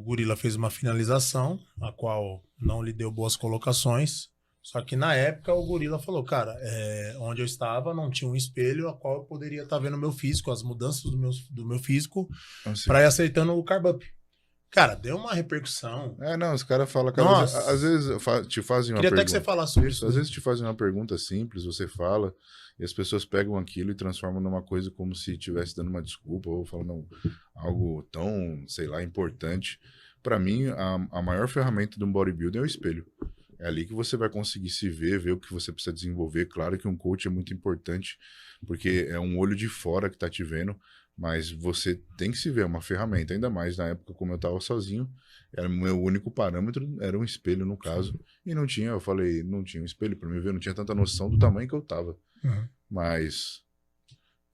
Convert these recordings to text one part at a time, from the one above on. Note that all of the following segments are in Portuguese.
Gorila fez uma finalização, a qual não lhe deu boas colocações. Só que na época o Gorila falou, cara, onde eu estava não tinha um espelho a qual eu poderia estar vendo o meu físico, as mudanças do meu físico, para ir acertando o carb-up. Cara, deu uma repercussão. Não, os caras falam, Nossa. às vezes te fazem uma pergunta. Queria até que você falasse sobre isso. Às vezes te fazem uma pergunta simples, você fala, e as pessoas pegam aquilo e transformam numa coisa como se estivesse dando uma desculpa, ou falando algo tão, sei lá, importante. Para mim, a maior ferramenta de um bodybuilder é o espelho. É ali que você vai conseguir se ver o que você precisa desenvolver. Claro que um coach é muito importante, porque é um olho de fora que tá te vendo, mas você tem que se ver, é uma ferramenta. Ainda mais na época, como eu tava sozinho, era o meu único parâmetro, era um espelho no caso. E não tinha, eu falei, não tinha um espelho para me ver, não tinha tanta noção do tamanho que eu tava. Mas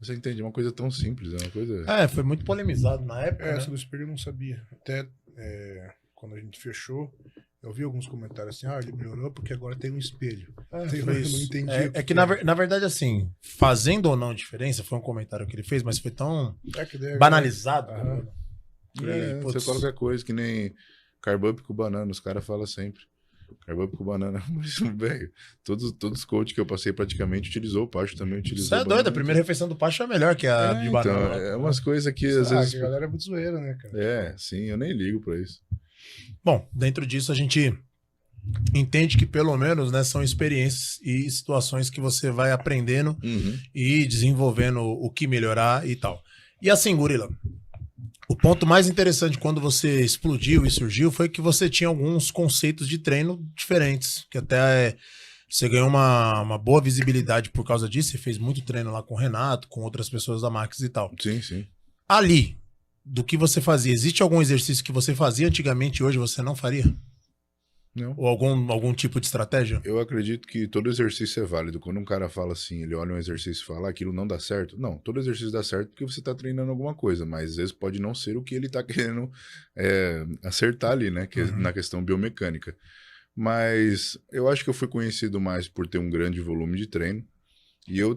você entende, é uma coisa tão simples, é uma coisa... foi muito polemizado na época, né? Essa do espelho eu não sabia. Até quando a gente fechou, eu vi alguns comentários assim, ele melhorou porque agora tem um espelho. Eu não entendi. Na verdade, assim, fazendo ou não diferença, foi um comentário que ele fez, mas foi tão banalizado. Você fala qualquer coisa, que nem carb-up com banana, os caras falam sempre. Carb-up com banana, mas, velho, todos os coaches que eu passei praticamente utilizou, o Pacho também utilizou. Você é doido, a primeira refeição do Pacho é melhor que a de banana. Então, é umas coisas que às vezes... que a galera é muito zoeira, né, cara? Sim, eu nem ligo pra isso. Bom, dentro disso a gente entende que pelo menos, né, são experiências e situações que você vai aprendendo e desenvolvendo o que melhorar e tal. E assim, Gorila, o ponto mais interessante quando você explodiu e surgiu foi que você tinha alguns conceitos de treino diferentes, que até você ganhou uma boa visibilidade por causa disso, você fez muito treino lá com o Renato, com outras pessoas da Max e tal. Sim. Ali, do que você fazia, existe algum exercício que você fazia antigamente e hoje você não faria? Não. Ou algum tipo de estratégia? Eu acredito que todo exercício é válido. Quando um cara fala assim, ele olha um exercício e fala aquilo não dá certo. Não, todo exercício dá certo porque você está treinando alguma coisa, mas às vezes pode não ser o que ele está querendo acertar ali, né? Na questão biomecânica. Mas eu acho que eu fui conhecido mais por ter um grande volume de treino. E eu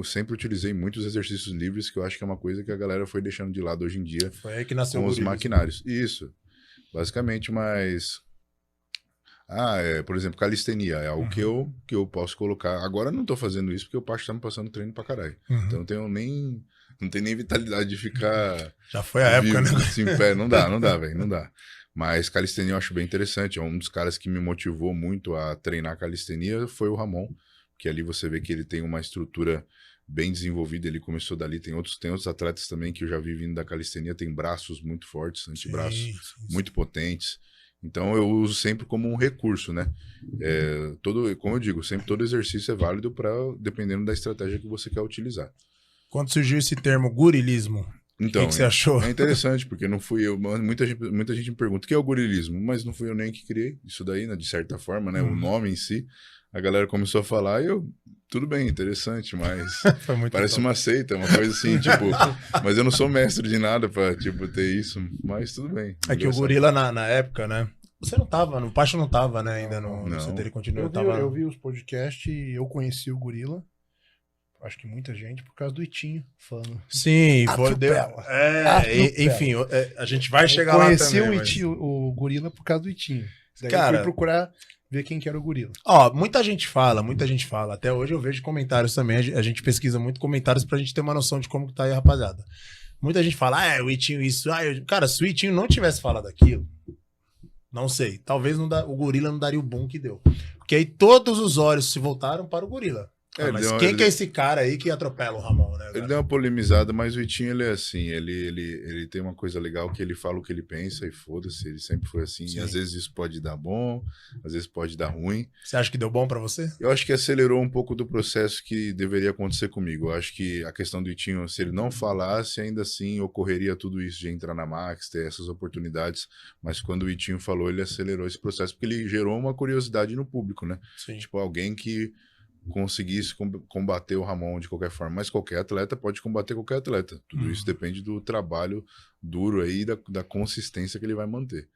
sempre utilizei muitos exercícios livres, que eu acho que é uma coisa que a galera foi deixando de lado hoje em dia. Foi aí que nasceu com os maquinários. Isso, basicamente, mas... por exemplo, calistenia, é algo que eu posso colocar. Agora eu não tô fazendo isso porque o Pacho tá me passando treino pra caralho. Então não tenho nem vitalidade de ficar... Já foi a época, né? Assim, pé. Não dá, velho, não dá. Mas calistenia eu acho bem interessante. É um dos caras que me motivou muito a treinar calistenia foi o Ramon, que ali você vê que ele tem uma estrutura bem desenvolvida, ele começou dali, tem outros atletas também que eu já vi vindo da calistenia, tem braços muito fortes, antebraços muito potentes, então eu uso sempre como um recurso, né? Como eu digo, sempre todo exercício é válido dependendo da estratégia que você quer utilizar. Quando surgiu esse termo gorilismo, então, o que você achou? É interessante, porque não fui eu. Muita gente me pergunta o que é o gorilismo, mas não fui eu nem que criei isso daí, né, de certa forma, né? O nome em si. A galera começou a falar e tudo bem, interessante, mas parece uma seita, uma coisa assim, tipo, mas eu não sou mestre de nada pra, tipo, ter isso, mas tudo bem. É que o Gorila na época, né? Você não tava, o Pacho não tava, né, ainda no CT Continua. Eu vi os podcasts e eu conheci o Gorila. Acho que muita gente por causa do Itinho falando. Sim, enfim, a gente vai chegar lá também. Eu conheci o Gorila por causa do Itinho. Daí eu fui procurar ver quem que era o Gorila. Muita gente fala. Até hoje eu vejo comentários também. A gente pesquisa muito comentários pra gente ter uma noção de como que tá aí, rapaziada. Muita gente fala, o Itinho isso. Cara, se o Itinho não tivesse falado aquilo, não sei. Talvez o Gorila não daria o boom que deu. Porque aí todos os olhos se voltaram para o Gorila. Mas quem que é esse cara aí que atropela o Ramon, né? Ele deu uma polemizada, mas o Itinho, ele é assim, ele tem uma coisa legal que ele fala o que ele pensa e foda-se, ele sempre foi assim. E às vezes isso pode dar bom, às vezes pode dar ruim. Você acha que deu bom pra você? Eu acho que acelerou um pouco do processo que deveria acontecer comigo. Eu acho que a questão do Itinho, se ele não falasse, ainda assim ocorreria tudo isso de entrar na Max, ter essas oportunidades. Mas quando o Itinho falou, ele acelerou esse processo, porque ele gerou uma curiosidade no público, né? Sim. Tipo, alguém que conseguisse combater o Ramon de qualquer forma, mas qualquer atleta pode combater qualquer atleta. Tudo isso depende do trabalho duro aí, da consistência que ele vai manter.